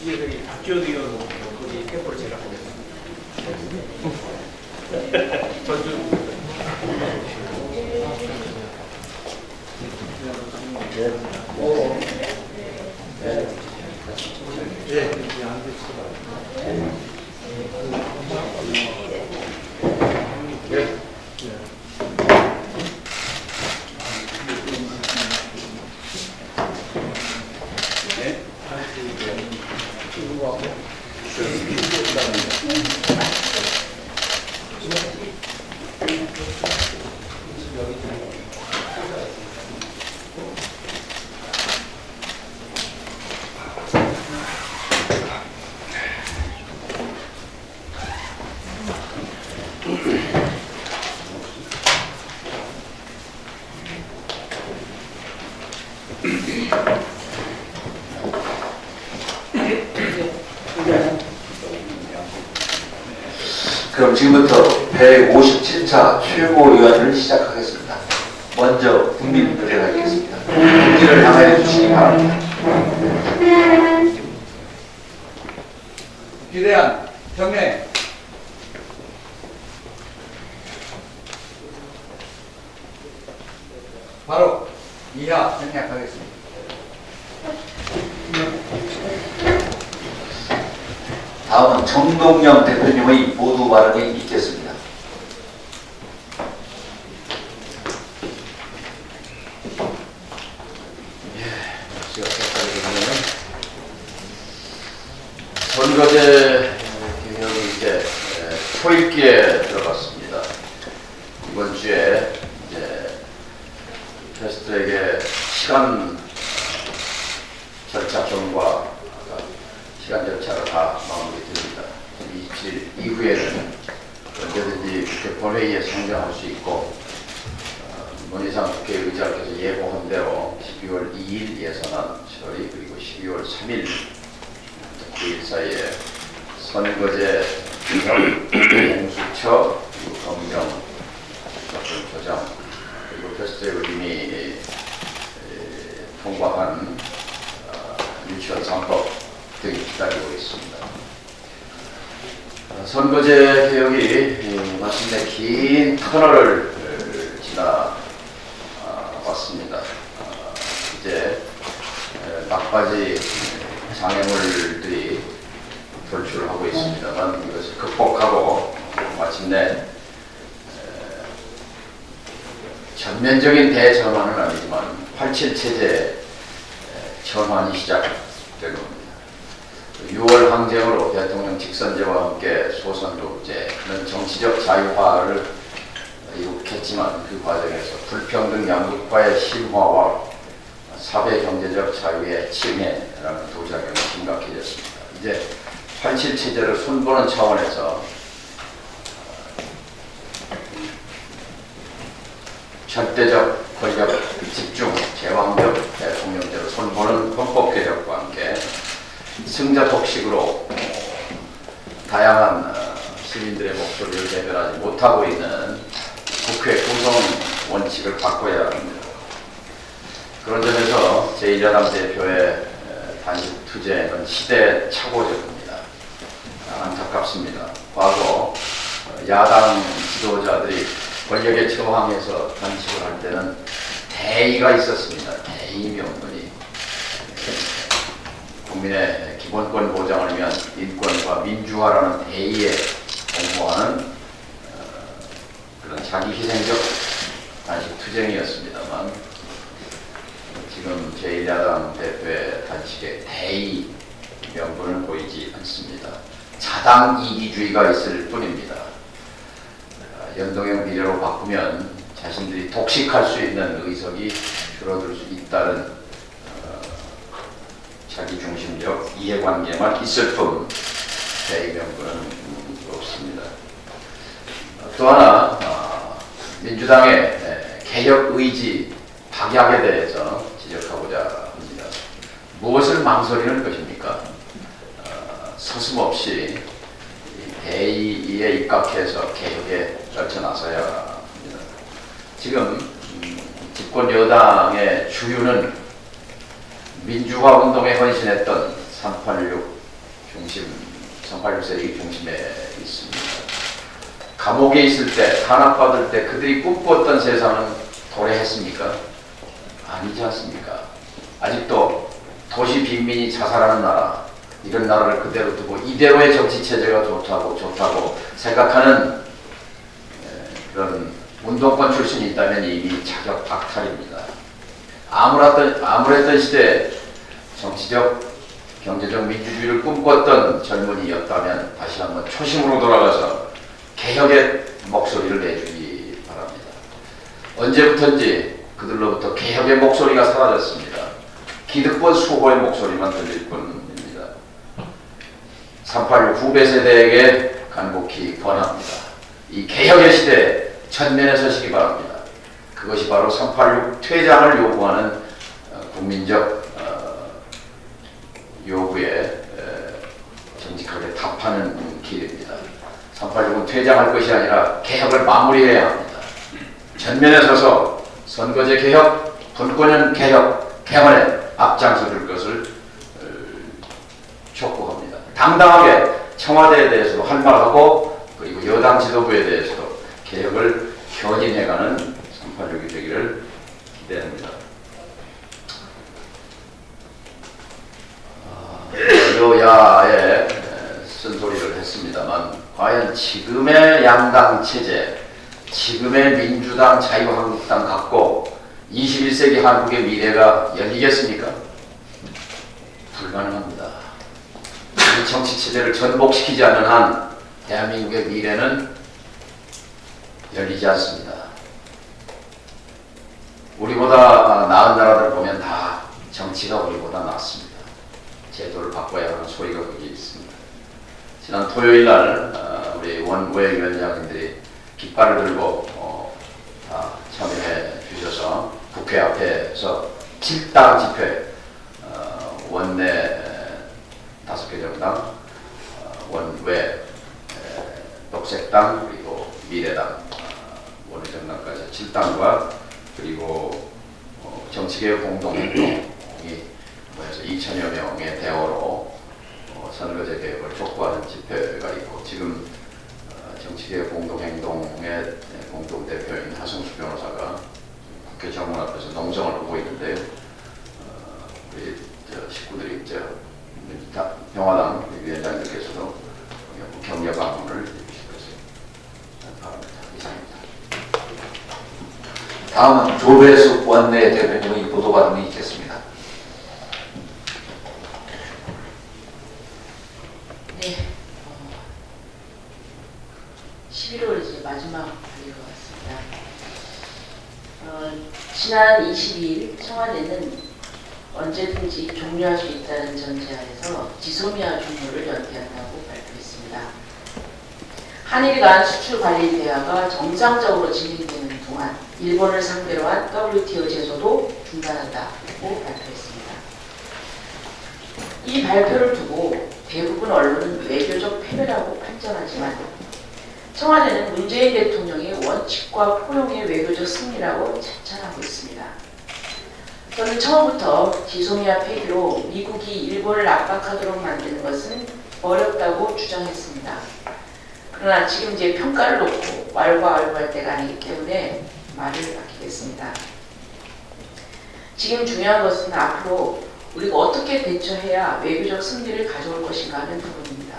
이게 박지원 의원 거기 캠프를 제가 보냈습니다. 전주. 그럼 지금부터 157차 최고위원을 시작하겠습니다. 먼저 국민 의례가 있겠습니다. 국민을 향하여 주시기 바랍니다. 기대한 경례. 바로 이하 생략하겠습니다. 다음은 정동영 대표님의 모두 발언이 있겠습니다. 선거제 개혁이 이제 초읽기에 들어갔습니다. 이번 주에 이제 패스트트랙의 시간 절차 경과, 시간 절차가 다 마무리됩니다. 27일 이후에는 언제든지 국회 본회의에 상정할 수 있고, 문희상 국회의장께서 예고한 대로 12월 2일 예산안 처리, 그리고 12월 3일 9일 사이에 선거제 개혁, 공수처, 그리고 검경, 조정, 그리고 패스트트랙을 이미 통과한 유치원 3법 등이 기다리고 있습니다. 선거제 개혁이 마침내 긴 터널을 지나왔습니다. 이제 막바지 장애물들이 돌출하고 있습니다만 이것을 극복하고 마침내 전면적인 대전환은 아니지만 87 체제 전환이 시작된 겁니다. 6월 항쟁으로 대통령 직선제와 함께 소선독재는 정치적 자유화를 이룩했지만 그 과정에서 불평등 양극화의 심화와 사회 경제적 자유의 침해라는 부작용이 심각해졌습니다. 이제 87 체제를 손보는 차원에서 절대적 권력 집중, 제왕적 대통령제로 손보는 헌법 개혁과 함께 승자 독식으로 다양한 시민들의 목소리를 대변하지 못하고 있는 국회 구성 원칙을 바꿔야 합니다. 그런 점에서 제1야당 대표의 단식 투쟁은 시대착오적입니다. 안타깝습니다. 과거 야당 지도자들이 권력에 저항해서 단식을 할 때는 대의가 있었습니다. 대의 명분이 국민의 기본권 보장을 위한 인권과 민주화라는 대의에 공모하는 그런 자기희생적 단식 투쟁이었습니다만 지금 제1야당 대표의 단식에 대의 명분을 보이지 않습니다. 자당 이기주의가 있을 뿐입니다. 연동형 비례로 바꾸면 자신들이 독식할 수 있는 의석이 줄어들 수 있다는 자기중심적 이해관계만 있을 뿐 대의 명분은 없습니다. 또 하나 민주당의 개혁 의지 박약에 대해서 지적하고자 합니다. 무엇을 망설이는 것입니까? 서슴없이 대의에 입각해서 개혁에 떨쳐나서야 합니다. 지금 집권 여당의 주류는 민주화 운동에 헌신했던 386 세력이 중심에 있습니다. 감옥에 있을 때, 탄압받을 때 그들이 꿈꿨던 세상은 도래했습니까? 아니지 않습니까? 아직도 도시 빈민이 자살하는 나라, 이런 나라를 그대로 두고 이대로의 정치 체제가 좋다고 생각하는 그런 운동권 출신이 있다면 이미 자격 박탈입니다. 아무랬던 시대에 정치적, 경제적 민주주의를 꿈꿨던 젊은이였다면 다시 한번 초심으로 돌아가서 개혁의 목소리를 내주기 바랍니다. 언제부턴지 그들로부터 개혁의 목소리가 사라졌습니다. 기득권 수호의 목소리만 들릴 뿐입니다. 386 후배 세대에게 간곡히 권합니다. 이 개혁의 시대에 전면에 서시기 바랍니다. 그것이 바로 386 퇴장을 요구하는 국민적 요구에 정직하게 답하는 길입니다. 386은 퇴장할 것이 아니라 개혁을 마무리해야 합니다. 전면에 서서 선거제 개혁, 분권형 개혁, 개헌에 앞장서줄 것을 촉구합니다. 당당하게 청와대에 대해서도 할 말하고 그리고 여당 지도부에 대해서도 개혁을 견인해가는 386이 되기를 기대합니다. 여야의 쓴소리를 했습니다만 과연 지금의 양당 체제, 지금의 민주당, 자유한국당 갖고 21세기 한국의 미래가 열리겠습니까? 불가능합니다. 이 정치 체제를 전복시키지 않는 한 대한민국의 미래는 열리지 않습니다. 우리보다 나은 나라들을 보면 다 정치가 우리보다 낫습니다. 제도를 바꿔야 하는 소리가 거기 있습니다. 지난 토요일 날 우리 원외 위원장님들이 깃발을 들고 다 참여해 주셔서 국회 앞에서 7당 집회, 원내 5개 정당, 원외 녹색당 그리고 미래당 원외 정당까지 7당과 그리고 정치개혁 공동행동이 모여서 2천여 명의 대어로 선거제 개혁을 촉구하는 집회가 있고 지금 정치개혁 공동행동의 공동대표인 하승수 변호사가 국회 정문 앞에서 농성을 하고 있는데요. 우리 식구들이 평화당 위원장님께서도 격려 방문을 해주실 것을 바랍니다. 이상입니다. 다음은 조배숙 원내 대변인의 보도 발언이 있겠습니다. 네, 11월 이제 마지막 달인 것 같습니다. 지난 22일 청와대는 언제든지 종료할 수 있다는 전제하에서 지소미아 종료를 연기한다고 발표했습고 한일 간 수출 관리 대화가 정상적으로 진행되는 동안 일본을 상대로 한 WTO 제소도 중단한다고 발표했습니다. 이 발표를 두고 대부분 언론은 외교적 패배라고 판정하지만 청와대는 문재인 대통령의 원칙과 포용의 외교적 승리라고 찬찬하고 있습니다. 저는 처음부터 지소미아 폐기로 미국이 일본을 압박하도록 만드는 것은 어렵다고 주장했습니다. 그러나 지금 이제 평가를 놓고 왈가왈부할 때가 아니기 때문에 말을 아끼겠습니다. 지금 중요한 것은 앞으로 우리가 어떻게 대처해야 외교적 승리를 가져올 것인가 하는 부분입니다.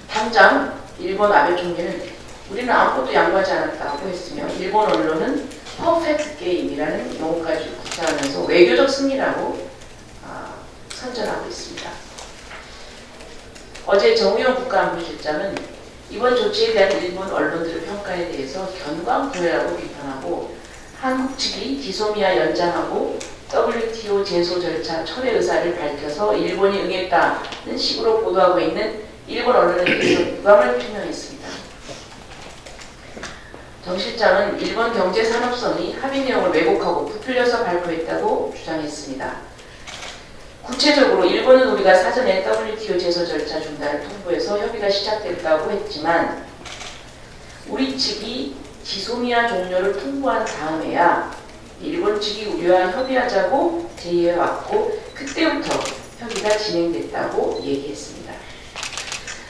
당장 일본 아베 총리는 우리는 아무것도 양보하지 않았다고 했으며 일본 언론은 퍼펙트 게임이라는 용어까지 구사하면서 외교적 승리라고 선전하고 있습니다. 어제 정우영 국가안보실장은 이번 조치에 대한 일본 언론들의 평가에 대해서 견광부회라고 비판하고 한국 측이 지소미아 연장하고 WTO 제소 절차 철회 의사를 밝혀서 일본이 응했다는 식으로 보도하고 있는 일본 언론에 대해서 유감을 표명했습니다. 정 실장은 일본 경제산업성이 합의 내용을 왜곡하고 부풀려서 발표했다고 주장했습니다. 구체적으로 일본은 우리가 사전에 WTO 제소 절차 중단을 통보해서 협의가 시작됐다고 했지만 우리 측이 지소미아 종료를 통보한 다음에야 일본 측이 우리와 협의하자고 제의해왔고 그때부터 협의가 진행됐다고 얘기했습니다.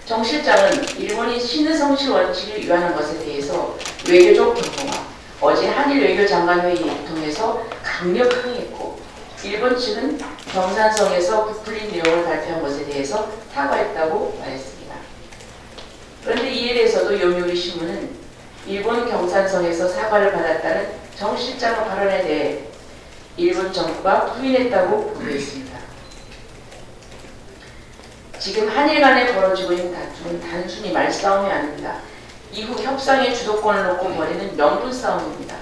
정 실장은 일본이 신의성실 원칙을 위반한 것에 대해서 외교적 경고와 어제 한일 외교장관 회의를 통해서 강력 항의했고 일본 측은 경산성에서 부풀린 내용을 발표한 것에 대해서 사과했다고 말했습니다. 그런데 이에 대해서도 요미우리 신문은 일본 경산성에서 사과를 받았다는 정 실장의 발언에 대해 일본 정부가 부인했다고 보도했습니다. 지금 한일 간에 벌어지고 있는 다툼은 단순히 말싸움이 아닙니다. 이후 협상의 주도권을 놓고 벌이는 명분 싸움입니다.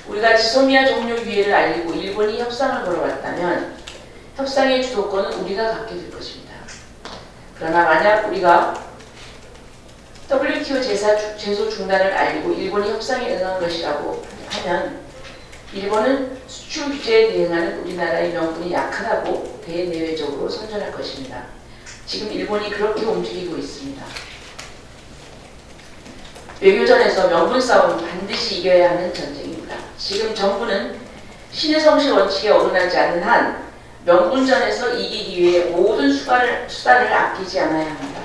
우리가 지소미아 종료 유예를 알리고 일본이 협상을 걸어왔다면 협상의 주도권은 우리가 갖게 될 것입니다. 그러나 만약 우리가 WTO 제소 중단을 알리고 일본이 협상에 응한 것이라고 하면 일본은 수출 규제에 대응하는 우리나라의 명분이 약하다고 대내외적으로 선전할 것입니다. 지금 일본이 그렇게 움직이고 있습니다. 외교전에서 명분 싸움은 반드시 이겨야 하는 전쟁입니다. 지금 정부는 신의성실 원칙에 어긋나지 않는 한 명분전에서 이기기 위해 모든 수단을 아끼지 않아야 합니다.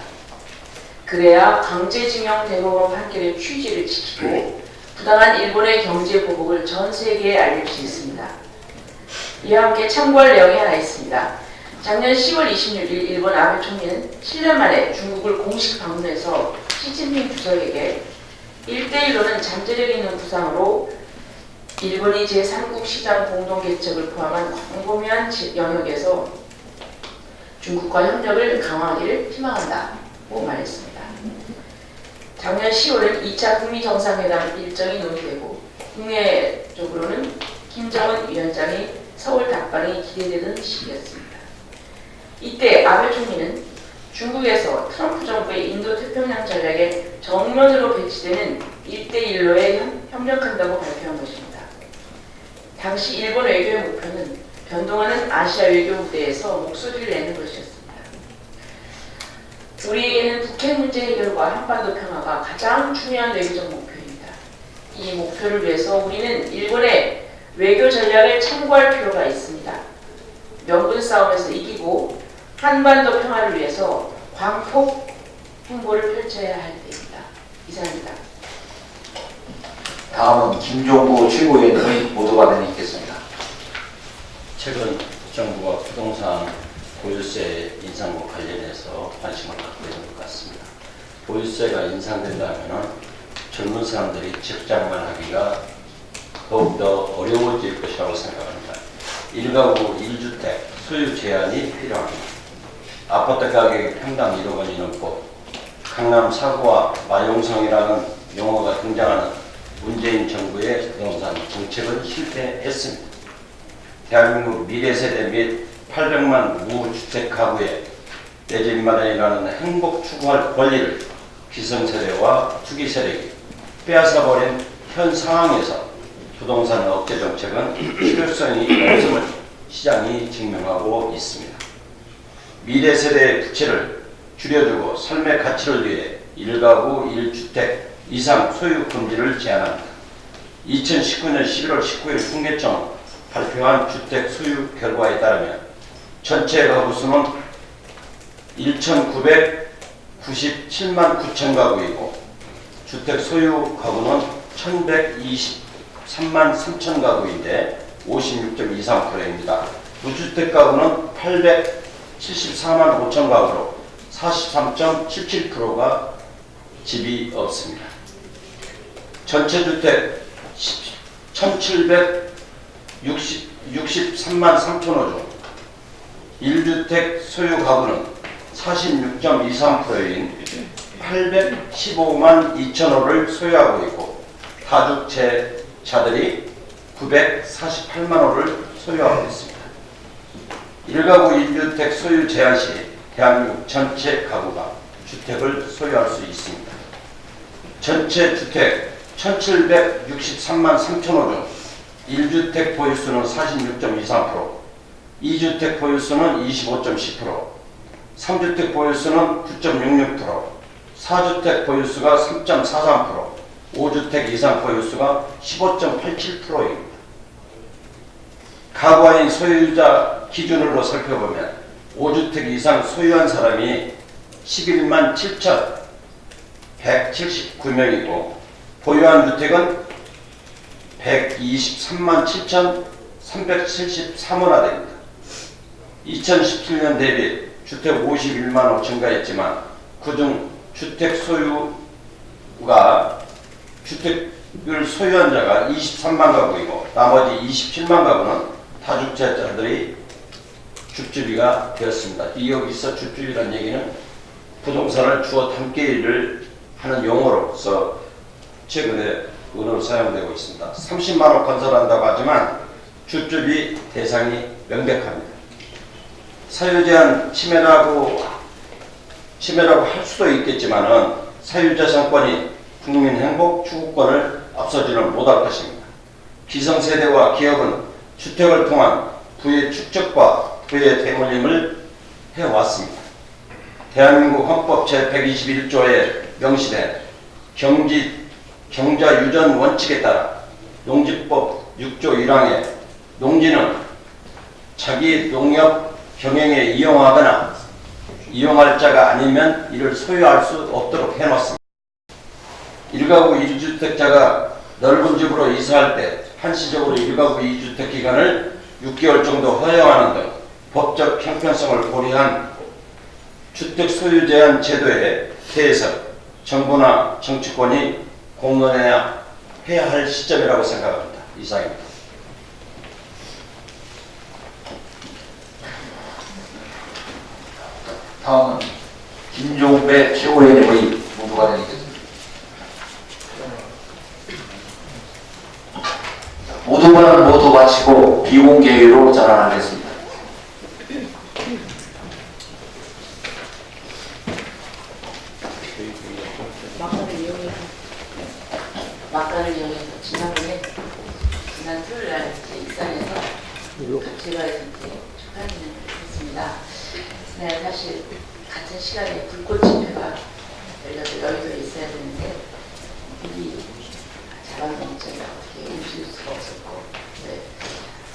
그래야 강제징용 대법원 판결의 취지를 지키고 부당한 일본의 경제 보복을 전 세계에 알릴 수 있습니다. 이와 함께 참고할 내용이 하나 있습니다. 작년 10월 26일 일본 아베 총리는 7년 만에 중국을 공식 방문해서 시진핑 주석에게 1대1로는 잠재력 있는 구상으로 일본이 제3국 시장 공동 개척을 포함한 광범위한 영역에서 중국과 협력을 강화하기를 희망한다고 말했습니다. 작년 10월은 2차 북미 정상회담 일정이 논의되고 국내적으로는 김정은 위원장의 서울 답방이 기대되는 시기였습니다. 이때 아베 총리는 중국에서 트럼프 정부의 인도태평양 전략에 정면으로 배치되는 1대1로에 협력한다고 발표한 것입니다. 당시 일본 외교의 목표는 변동하는 아시아 외교 무대에서 목소리를 내는 것이었습니다. 우리에게는 북핵 문제 해결과 한반도 평화가 가장 중요한 외교적 목표입니다. 이 목표를 위해서 우리는 일본의 외교 전략을 참고할 필요가 있습니다. 명분 싸움에서 이기고 한반도 평화를 위해서 광폭 행보를 펼쳐야 할 때입니다. 이상입니다. 다음은 김종구 최고위원님의 보도가 되겠습니다. 최근 정부가 부동산 보유세 인상과 관련해서 관심을 갖고 있는 것 같습니다. 보유세가 인상된다면 젊은 사람들이 직장만 하기가 더욱더 어려워질 것이라고 생각합니다. 1가구 1주택 소유 제한이 필요합니다. 아파트 가격이 평당 1억 원이 넘고 강남 사구와 마용성이라는 용어가 등장하는 문재인 정부의 부동산 정책은 실패했습니다. 대한민국 미래세대 및 800만 무주택 가구에 내 집 마련이라는 행복 추구할 권리를 기성세대와 투기세력이 빼앗아버린 현 상황에서 부동산 억제 정책은 필요성이 없음을 시장이 증명하고 있습니다. 미래세대의 부채를 줄여주고 삶의 가치를 위해 1가구 1주택 이상 소유 금지를 제한합니다. 2019년 11월 19일 통계청 발표한 주택 소유 결과에 따르면 전체 가구 수는 1,997만 9천 가구이고 주택 소유 가구는 1,123만 3천 가구인데 56.23%입니다. 무주택 가구는 874만 5천 가구로 43.77%가 집이 없습니다. 전체 주택 1,763만 3천 호 중 1주택 소유 가구는 46.23%인 815만 2천 호를 소유하고 있고 다주택자들이 948만 호를 소유하고 있습니다. 1가구 1주택 소유 제한 시 대한민국 전체 가구가 주택을 소유할 수 있습니다. 전체 주택 1,763만 3천 호 중 1주택 보유수는 46.23%, 2주택 보유수는 25.10%, 3주택 보유수는 9.66%, 4주택 보유수가 3.43%, 5주택 이상 보유수가 15.87%입니다. 가구화인 소유자 기준으로 살펴보면 5주택 이상 소유한 사람이 11만 7,179명이고 보유한 주택은 123만 7,373호나 됩니다. 2017년 대비 주택 51만 호 증가했지만 그중 주택 소유가 주택을 소유한 자가 23만 가구이고 나머지 27만 가구는 다주택자들이 줍줍이가 되었습니다. 여기서 줍줍이라는 얘기는 부동산을 주어 담기를 하는 용어로서 최근에 언어로 사용되고 있습니다. 30만 호 건설한다고 하지만 줍줍이 대상이 명백합니다. 사유제한 침해라고 할 수도 있겠지만은 사유재산권이 국민 행복 추구권을 앞서지는 못할 것입니다. 기성세대와 기업은 주택을 통한 부의 축적과 부의 대물림을 해왔습니다. 대한민국 헌법 제121조에 명시된 경자 유전 원칙에 따라 농지법 6조 1항에 농지는 자기 농협 경영에 이용하거나 이용할 자가 아니면 이를 소유할 수 없도록 해놓습니다. 1가구 1주택자가 넓은 집으로 이사할 때 한시적으로 1가구 2주택 기간을 6개월 정도 허용하는 등 법적 형평성을 고려한 주택 소유 제한 제도에 대해서 정부나 정치권이 공론해야 할 시점이라고 생각합니다. 이상입니다. 다음은 김종배 최고위원의 모두가 되겠습니다. 모두는 모두 마치고 비공개로 전환하겠습니다. 막간을 이용해서 지난 토요일 날 일산에서 같이 가서 축하하기는 했습니다. 네, 사실 같은 시간에 불꽃 집회가 열려서 여의도에 있어야 되는데 미리 자방정책을 어떻게 움직일 수가 없었고, 네.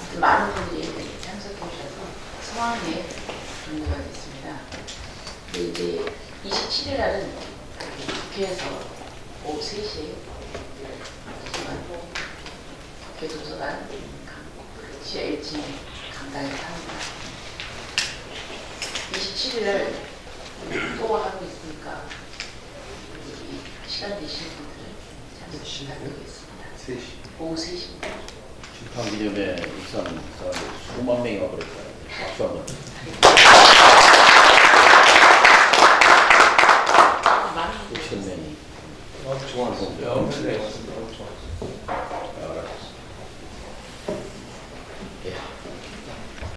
아무튼 많은 분들이 참석해 주셔서 성황리에 종료가 됐습니다. 근데 이제 27일 날은 국회에서 오후 3시에 국회 도서관 지하 1층 강당에서 합니다. 27일날 또 하고 있으니까 시간 되시는 분들은 참석 부탁드리겠습니다. 오후 3시입니다. 심판기 전에 일산 사람들 수만 명이 와버렸어요. 박수 한번. 많은 분들이 5천 명이. 좋았어요. 네, 좋았어요.